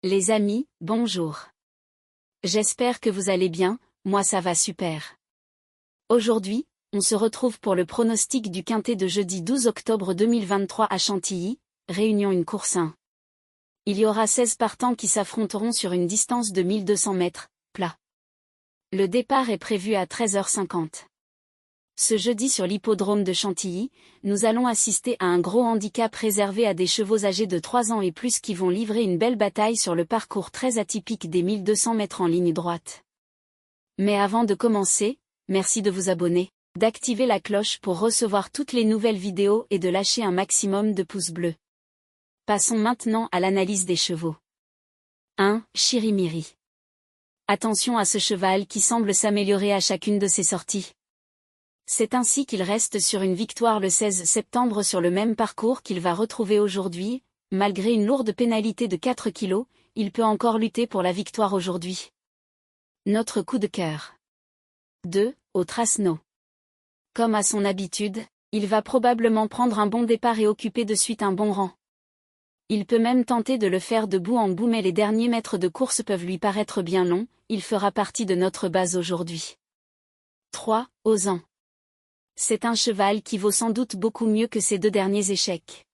Les amis, bonjour. J'espère que vous allez bien, moi ça va super. Aujourd'hui, on se retrouve pour le pronostic du quintet de jeudi 12 octobre 2023 à Chantilly, Réunion 1 course 1. Il y aura 16 partants qui s'affronteront sur une distance de 1200 mètres, plat. Le départ est prévu à 13h50. Ce jeudi sur l'hippodrome de Chantilly, nous allons assister à un gros handicap réservé à des chevaux âgés de 3 ans et plus qui vont livrer une belle bataille sur le parcours très atypique des 1200 mètres en ligne droite. Mais avant de commencer, merci de vous abonner, d'activer la cloche pour recevoir toutes les nouvelles vidéos et de lâcher un maximum de pouces bleus. Passons maintenant à l'analyse des chevaux. 1. Chirimiri. Attention à ce cheval qui semble s'améliorer à chacune de ses sorties. C'est ainsi qu'il reste sur une victoire le 16 septembre sur le même parcours qu'il va retrouver aujourd'hui. Malgré une lourde pénalité de 4 kg, il peut encore lutter pour la victoire aujourd'hui. Notre coup de cœur. 2. Au Trasno. Comme à son habitude, il va probablement prendre un bon départ et occuper de suite un bon rang. Il peut même tenter de le faire de bout en bout, mais les derniers mètres de course peuvent lui paraître bien longs, il fera partie de notre base aujourd'hui. 3. Ozan. C'est un cheval qui vaut sans doute beaucoup mieux que ses 2 derniers échecs.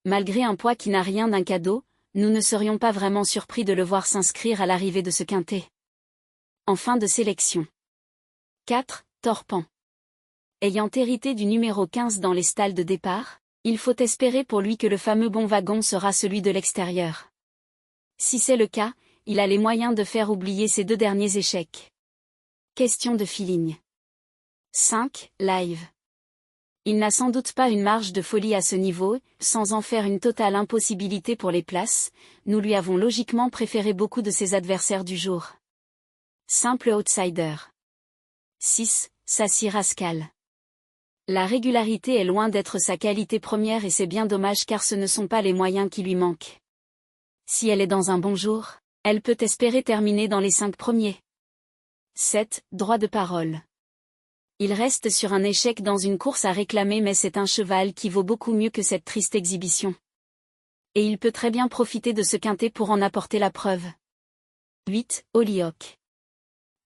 Malgré un poids qui n'a rien d'un cadeau, nous ne serions pas vraiment surpris de le voir s'inscrire à l'arrivée de ce quintet. En fin de sélection. 4. Torpan. Ayant hérité du numéro 15 dans les stalles de départ, il faut espérer pour lui que le fameux bon wagon sera celui de l'extérieur. Si c'est le cas, il a les moyens de faire oublier ses 2 derniers échecs. Question de feeling. 5. Live. Il n'a sans doute pas une marge de folie à ce niveau, sans en faire une totale impossibilité pour les places, nous lui avons logiquement préféré beaucoup de ses adversaires du jour. Simple outsider. 6. Sassy Rascal. La régularité est loin d'être sa qualité première et c'est bien dommage car ce ne sont pas les moyens qui lui manquent. Si elle est dans un bon jour, elle peut espérer terminer dans les 5 premiers. 7. Droit de parole. Il reste sur un échec dans une course à réclamer, mais c'est un cheval qui vaut beaucoup mieux que cette triste exhibition. Et il peut très bien profiter de ce quintet pour en apporter la preuve. 8. Holyoke.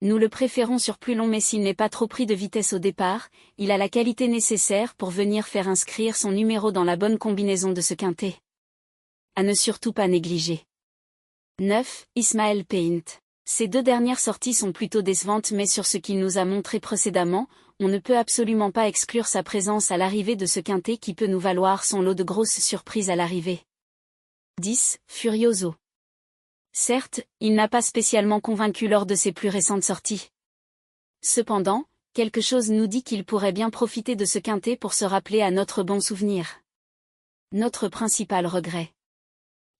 Nous le préférons sur plus long, mais s'il n'est pas trop pris de vitesse au départ, il a la qualité nécessaire pour venir faire inscrire son numéro dans la bonne combinaison de ce quintet. À ne surtout pas négliger. 9. Ismael Paint. Ces 2 dernières sorties sont plutôt décevantes, mais sur ce qu'il nous a montré précédemment, on ne peut absolument pas exclure sa présence à l'arrivée de ce quintet qui peut nous valoir son lot de grosses surprises à l'arrivée. 10. Furioso. Certes, il n'a pas spécialement convaincu lors de ses plus récentes sorties. Cependant, quelque chose nous dit qu'il pourrait bien profiter de ce quintet pour se rappeler à notre bon souvenir. Notre principal regret.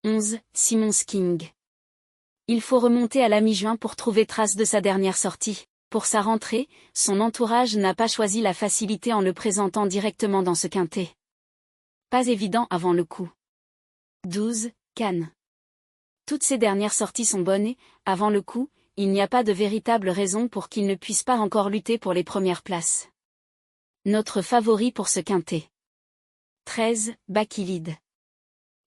11. Simons King. Il faut remonter à la mi-juin pour trouver trace de sa dernière sortie. Pour sa rentrée, son entourage n'a pas choisi la facilité en le présentant directement dans ce quintet. Pas évident avant le coup. 12. Cannes. Toutes ces dernières sorties sont bonnes et, avant le coup, il n'y a pas de véritable raison pour qu'il ne puisse pas encore lutter pour les premières places. Notre favori pour ce quintet. 13. Bakilid.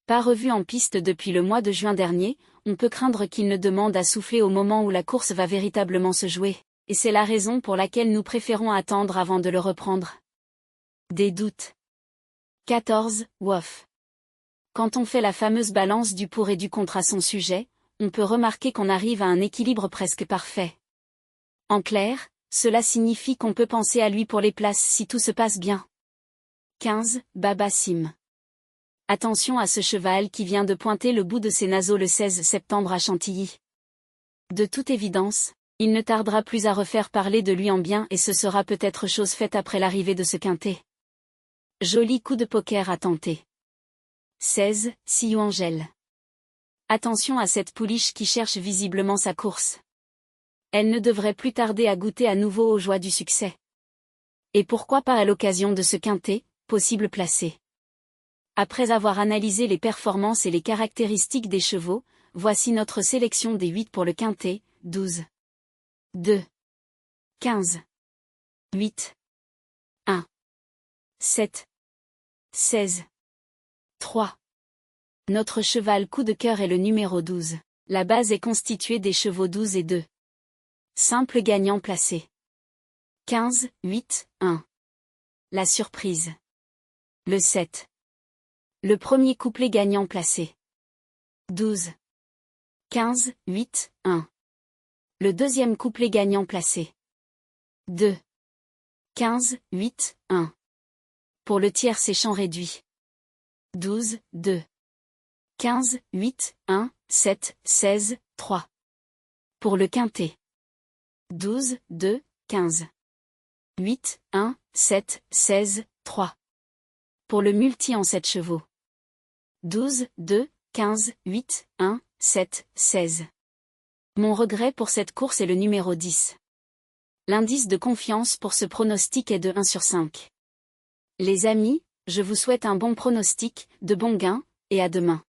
Pas revu en piste depuis le mois de juin dernier, on peut craindre qu'il ne demande à souffler au moment où la course va véritablement se jouer, et c'est la raison pour laquelle nous préférons attendre avant de le reprendre. Des doutes. 14. Woff. Quand on fait la fameuse balance du pour et du contre à son sujet, on peut remarquer qu'on arrive à un équilibre presque parfait. En clair, cela signifie qu'on peut penser à lui pour les places si tout se passe bien. 15. Babassim. Attention à ce cheval qui vient de pointer le bout de ses naseaux le 16 septembre à Chantilly. De toute évidence, il ne tardera plus à refaire parler de lui en bien et ce sera peut-être chose faite après l'arrivée de ce quintet. Joli coup de poker à tenter. 16. Sioux Angel. Attention à cette pouliche qui cherche visiblement sa course. Elle ne devrait plus tarder à goûter à nouveau aux joies du succès. Et pourquoi pas à l'occasion de ce quintet, possible placé. Après avoir analysé les performances et les caractéristiques des chevaux, voici notre sélection des 8 pour le quintet, 12. 2. 15. 8. 1. 7. 16. 3. Notre cheval coup de cœur est le numéro 12. La base est constituée des chevaux 12 et 2. Simple gagnant placé. 15, 8, 1. La surprise. Le 7. Le premier couplet gagnant placé. 12. 15, 8, 1. Le deuxième couplet gagnant placé. 2. 15, 8, 1. Pour le tiers c'est champ réduit. 12, 2. 15, 8, 1, 7, 16, 3. Pour le quintet. 12, 2, 15. 8, 1, 7, 16, 3. Pour le multi en 7 chevaux. 12, 2, 15, 8, 1, 7, 16. Mon regret pour cette course est le numéro 10. L'indice de confiance pour ce pronostic est de 1 sur 5. Les amis, je vous souhaite un bon pronostic, de bons gains, et à demain.